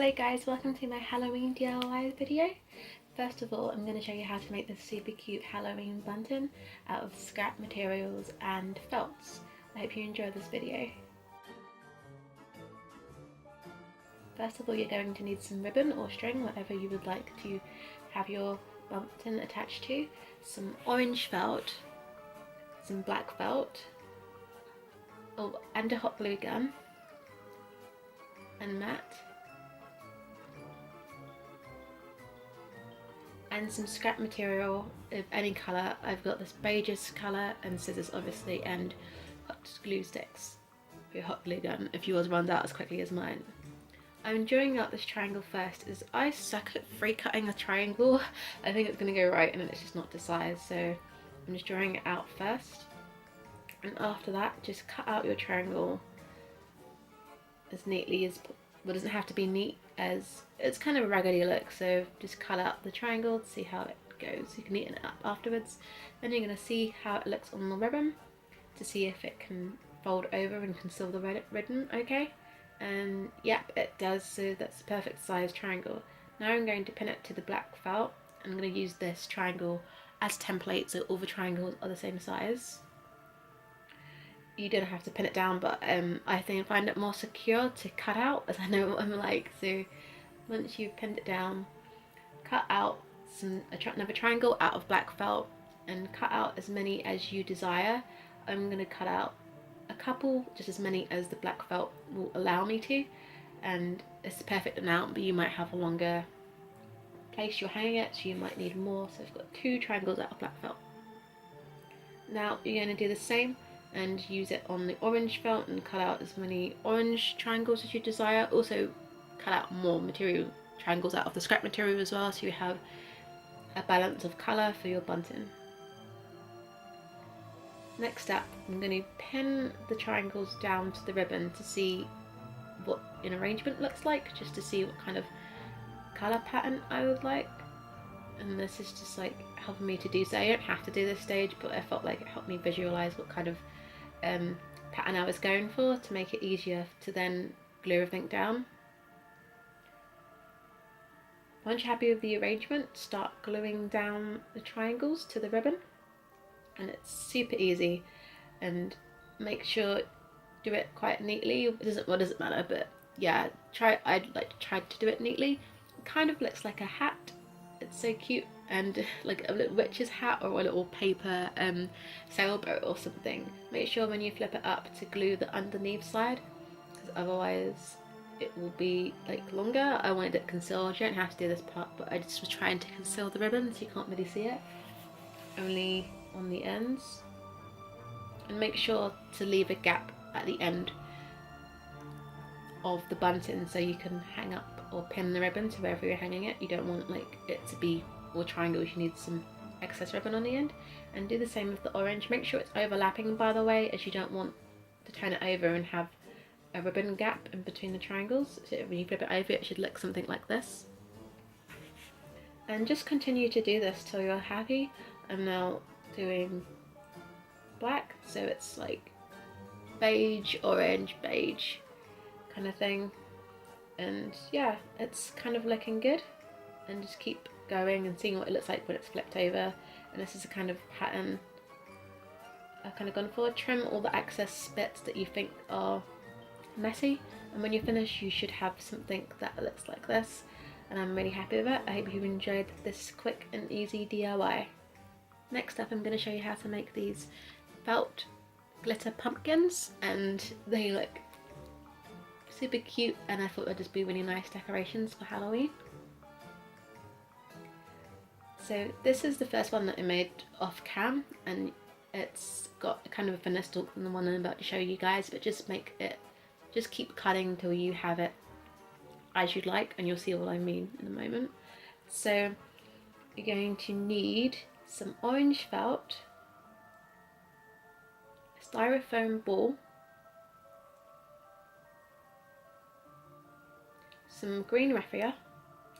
Hello guys, welcome to my Halloween DIY video. First of all, I'm going to show you how to make this super cute Halloween bunting out of scrap materials and felts. I hope you enjoy this video. First of all, you're going to need some ribbon or string, whatever you would like to have your bunting attached to, some orange felt, some black felt, and a hot glue gun, and matte, and some scrap material of any colour. I've got this beigeish colour and scissors obviously, and hot glue sticks for your hot glue gun if yours runs out as quickly as mine. I'm drawing out this triangle first as I suck at free cutting a triangle. I think it's going to go right and it's just not to size, so I'm just drawing it out first, and after that just cut out your triangle as neatly as possible. Well, it doesn't have to be neat, as it's kind of a raggedy look, so just cut out the triangle to see how it goes. You can neaten it up afterwards. Then you're going to see how it looks on the ribbon to see if it can fold over and conceal the ribbon okay, and yep, it does, so that's the perfect size triangle. Now I'm going to pin it to the black felt. I'm going to use this triangle as template so all the triangles are the same size. You don't have to pin it down, but I think I find it more secure to cut out, as I know what I'm like. So once you've pinned it down, cut out another triangle out of black felt and cut out as many as you desire. I'm going to cut out a couple, just as many as the black felt will allow me to, and it's the perfect amount, but you might have a longer place you're hanging it, so you might need more. So I've got 2 triangles out of black felt. Now you're going to do the same and use it on the orange felt and cut out as many orange triangles as you desire. Also cut out more material triangles out of the scrap material as well, so you have a balance of colour for your bunting. Next up, I'm going to pin the triangles down to the ribbon to see what an arrangement looks like, just to see what kind of colour pattern I would like. And this is just like helping me to do so. I don't have to do this stage, but I felt like it helped me visualise what kind of pattern I was going for, to make it easier to then glue everything down. Once you're happy with the arrangement, start gluing down the triangles to the ribbon, and it's super easy. And make sure do it quite neatly. It doesn't matter, but yeah, I'd like to try to do it neatly. It kind of looks like a hat. It's so cute, and like a little witch's hat or a little paper sailboat or something. Make sure when you flip it up to glue the underneath side, because otherwise it will be like longer. I wanted it concealed. You don't have to do this part, but I just was trying to conceal the ribbon so you can't really see it, only on the ends. And make sure to leave a gap at the end of the bunting so you can hang up or pin the ribbon to wherever you're hanging it. You don't want like it to be all triangles, you need some excess ribbon on the end. And do the same with the orange. Make sure it's overlapping, by the way, as you don't want to turn it over and have a ribbon gap in between the triangles. So when you flip it over, it should look something like this. And just continue to do this till you're happy. I'm now doing black, so it's like beige, orange, beige kind of thing. And yeah, it's kind of looking good, and just keep going and seeing what it looks like when it's flipped over. And this is the kind of pattern I've kind of gone for. Trim all the excess bits that you think are messy, and when you finish you should have something that looks like this, and I'm really happy with it. I hope you enjoyed this quick and easy DIY. Next up, I'm going to show you how to make these felt glitter pumpkins, and they look super cute, and I thought they'd just be really nice decorations for Halloween. So this is the first one that I made off cam, and it's got kind of a thinner stalk than the one I'm about to show you guys, but just keep cutting till you have it as you'd like, and you'll see what I mean in a moment. So you're going to need some orange felt, a styrofoam ball, some green raffia.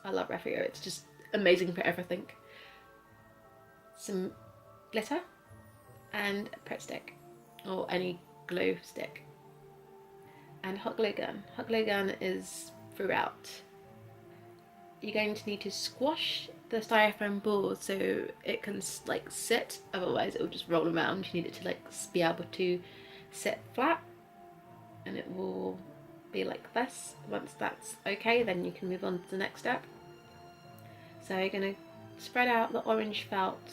I love raffia, it's just amazing for everything. Some glitter and a Pritt stick or any glue stick, and hot glue gun. Hot glue gun is throughout you're going to need to squash the styrofoam ball so it can like sit, otherwise it will just roll around. You need it to like be able to sit flat, and it will be like this. Once that's okay, then you can move on to the next step. So you're going to spread out the orange felt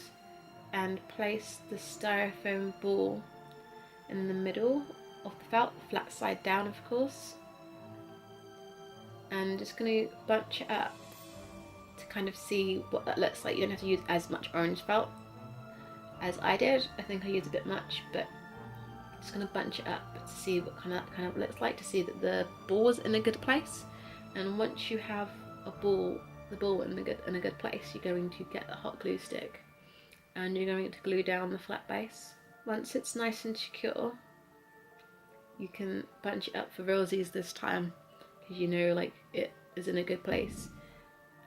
and place the styrofoam ball in the middle of the felt, flat side down of course, and just going to bunch it up to kind of see what that looks like. You don't have to use as much orange felt as I did. I think I used a bit much, but I'm just going to bunch it up to see what kind of looks like, to see that the ball's in a good place. And once you have the ball in a good place, you're going to get the hot glue stick and you're going to glue down the flat base. Once it's nice and secure, you can bunch it up for realsies this time, because you know like it is in a good place.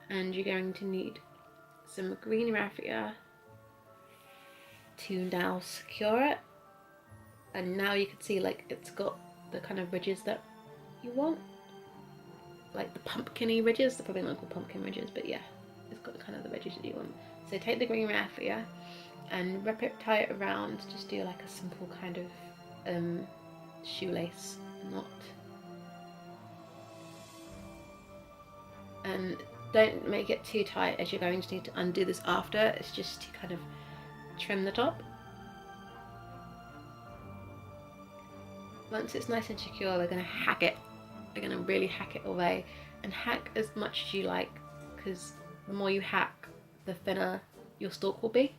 And you're going to need some green raffia to now secure it. And now you can see like it's got the kind of ridges that you want, like the pumpkin-y ridges. They're probably not called pumpkin ridges, but yeah, it's got kind of the ridges that you want. So take the green raffia and tie it around. Just do like a simple kind of shoelace knot. And don't make it too tight, as you're going to need to undo this after. It's just to kind of trim the top. Once it's nice and secure, we're going to hack it. We're going to really hack it away, and hack as much as you like, because the more you hack, the thinner your stalk will be.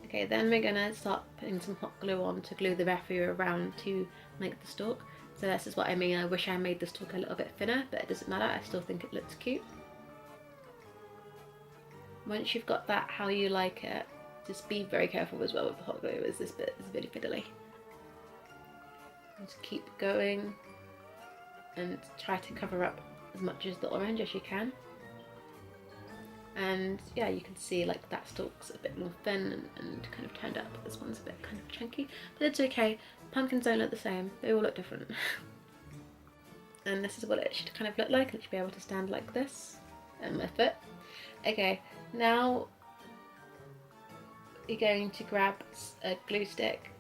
Okay, then we're going to start putting some hot glue on to glue the raffia around to make the stalk. So this is what I mean. I wish I made the stalk a little bit thinner, but it doesn't matter. I still think it looks cute. Once you've got that how you like it, just be very careful as well with the hot glue, as this bit is really fiddly. Just keep going and try to cover up as much of the orange as you can. And yeah, you can see like that stalk's a bit more thin and kind of turned up. This one's a bit kind of chunky, but it's okay. Pumpkins don't look the same, they all look different. And this is what it should kind of look like. It should be able to stand like this, and my foot. Okay, now you're going to grab a glue stick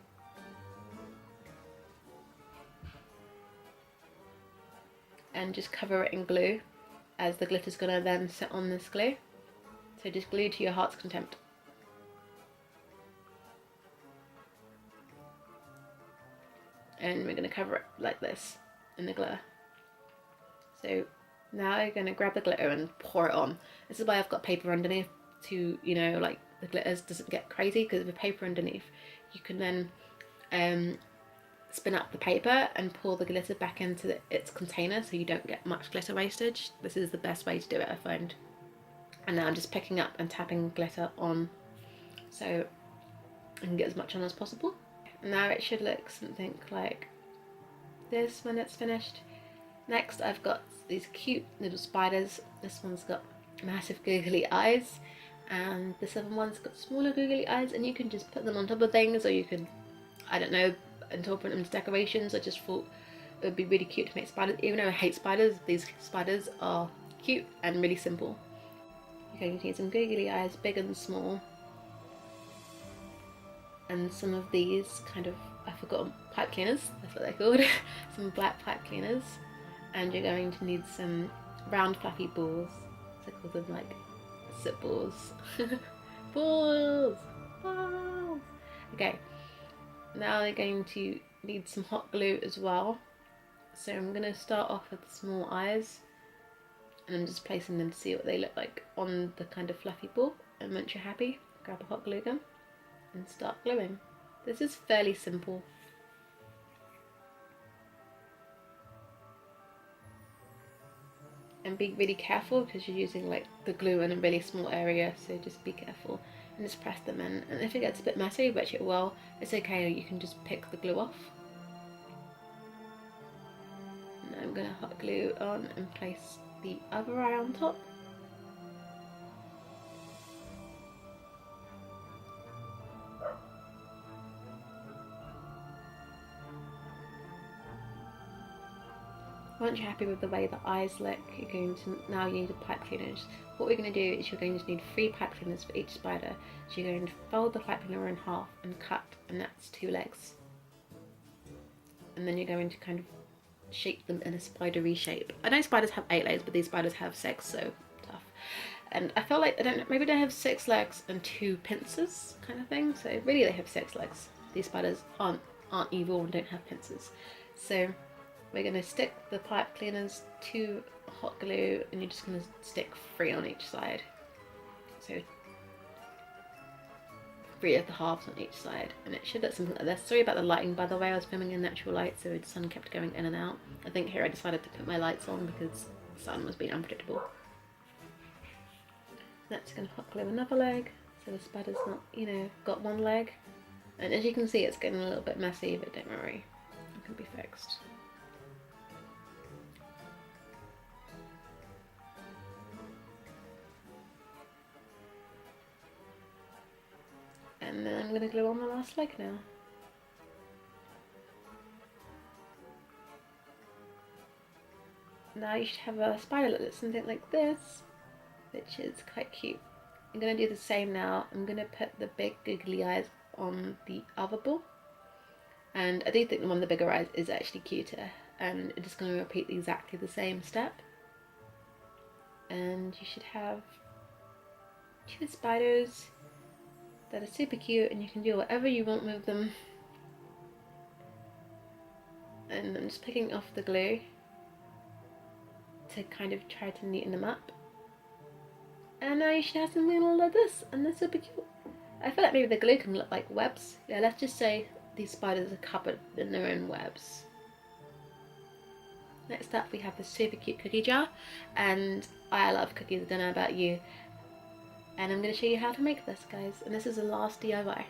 and just cover it in glue, as the glitter's gonna then sit on this glue. So just glue to your heart's content. And we're going to cover it like this in the glitter. So now you're going to grab the glitter and pour it on. This is why I've got paper underneath, to, you know, like the glitter doesn't get crazy, because with paper underneath you can then spin up the paper and pour the glitter back into its container, so you don't get much glitter wastage. This is the best way to do it, I find. And now I'm just picking up and tapping glitter on, so I can get as much on as possible. Now it should look something like this when it's finished. Next I've got these cute little spiders. This one's got massive googly eyes, and this other one's got smaller googly eyes, and you can just put them on top of things, or you can, I don't know, interpret them as decorations. I just thought it would be really cute to make spiders. Even though I hate spiders, these spiders are cute and really simple. You're going to need some googly eyes, big and small, and some of these kind of, I forgot, pipe cleaners, that's what they're called. Some black pipe cleaners. And you're going to need some round fluffy balls, so I call them like soot balls. Balls! Balls! Okay, now they're going to need some hot glue as well. So I'm going to start off with the small eyes, and I'm just placing them to see what they look like on the kind of fluffy ball. And once you're happy, grab a hot glue gun and start gluing. This is fairly simple. And be really careful, because you're using like the glue in a really small area, so just be careful and just press them in. And if it gets a bit messy, which it will, it's okay, you can just pick the glue off. And I'm going to hot glue on and place the other eye on top. Once you're happy with the way the eyes look, you're going to now use the pipe cleaners. What we're going to do is you're going to need 3 pipe cleaners for each spider. So you're going to fold the pipe cleaner in half and cut, and that's 2 legs. And then you're going to kind of shape them in a spidery shape. I know spiders have 8 legs, but these spiders have 6, so tough. And I felt like maybe they have 6 legs and 2 pincers kind of thing. So really they have 6 legs. These spiders aren't evil and don't have pincers. So we're going to stick the pipe cleaners to hot glue, and you're just going to stick 3 on each side. So 3 of the halves on each side, and it should look something like this. Sorry about the lighting, by the way. I was filming in natural light, so the sun kept going in and out. I think here I decided to put my lights on because the sun was being unpredictable. Next, going to hot glue another leg, so the spider's not, you know, got 1 leg. And as you can see, it's getting a little bit messy, but don't worry, it can be fixed. And then I'm going to glue on the last leg now. Now you should have a spider that looks something like this, which is quite cute. I'm going to do the same now. I'm going to put the big googly eyes on the other ball. And I do think the one with the bigger eyes is actually cuter. And I'm just going to repeat exactly the same step. And you should have 2 spiders that are super cute, and you can do whatever you want with them. And I'm just picking off the glue to kind of try to neaten them up. And now you should have something like this, and they're super cute. I feel like maybe the glue can look like webs. Yeah, let's just say these spiders are covered in their own webs. Next up we have the super cute cookie jar, and I love cookies, I don't know about you. And I'm going to show you how to make this, guys, and this is the last DIY.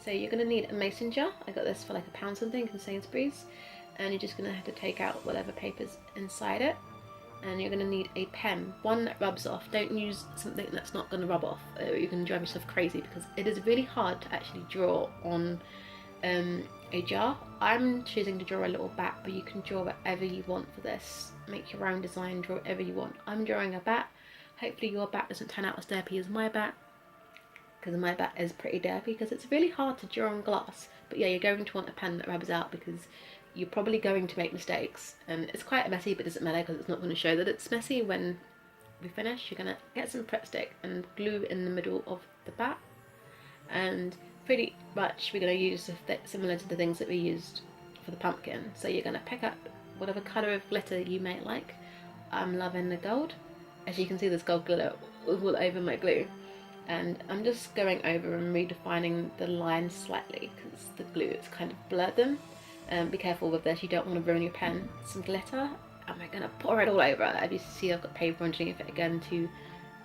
So you're going to need a mason jar. I got this for like £1 something from Sainsbury's, and you're just going to have to take out whatever paper's inside it. And you're going to need a pen, one that rubs off. Don't use something that's not going to rub off, or you can drive yourself crazy, because it is really hard to actually draw on a jar. I'm choosing to draw a little bat, but you can draw whatever you want for this. Make your own design, draw whatever you want. I'm drawing a bat. Hopefully your bat doesn't turn out as derpy as my bat, because my bat is pretty derpy, because it's really hard to draw on glass. But yeah, you're going to want a pen that rubs out, because you're probably going to make mistakes, and it's quite messy, but it doesn't matter because it's not going to show that it's messy when we finish. You're going to get some Prep stick and glue in the middle of the bat, and pretty much we're going to use similar to the things that we used for the pumpkin. So you're going to pick up whatever colour of glitter you may like. I'm loving the gold. As you can see, there's gold glitter all over my glue, and I'm just going over and redefining the lines slightly because the glue has kind of blurred them. Be careful with this, you don't want to ruin your pen. Some glitter, and we're going to pour it all over. As you see, I've got paper underneath it again to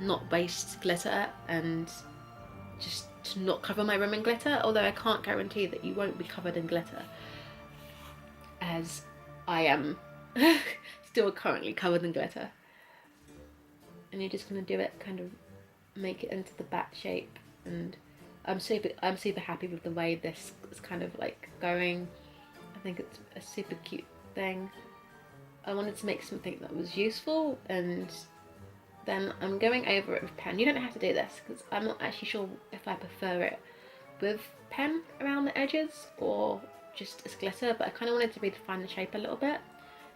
not waste glitter and just to not cover my room in glitter, although I can't guarantee that you won't be covered in glitter, as I am still currently covered in glitter. And you're just going to do it, kind of make it into the bat shape, and I'm super happy with the way this is kind of like going. I think it's a super cute thing. I wanted to make something that was useful, and then I'm going over it with pen. You don't have to do this because I'm not actually sure if I prefer it with pen around the edges or just as glitter, but I kind of wanted to redefine the shape a little bit.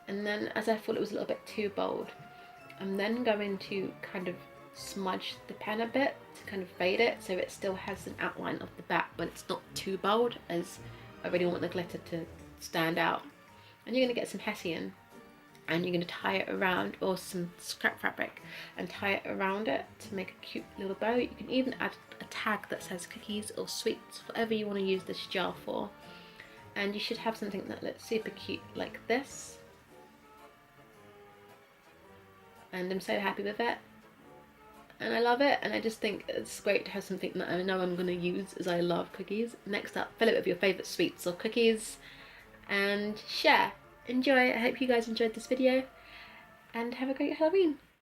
And then, as I thought it was a little bit too bold, I'm then going to kind of smudge the pen a bit to kind of fade it so it still has an outline of the bat, but it's not too bold, as I really want the glitter to stand out. And you're going to get some hessian, and you're going to tie it around, or some scrap fabric, and tie it around it to make a cute little bow. You can even add a tag that says cookies or sweets, whatever you want to use this jar for. And you should have something that looks super cute like this. And I'm so happy with it, and I love it, and I just think it's great to have something that I know I'm going to use, as I love cookies. Next up, fill it with your favourite sweets or cookies and share. Enjoy. I hope you guys enjoyed this video, and have a great Halloween.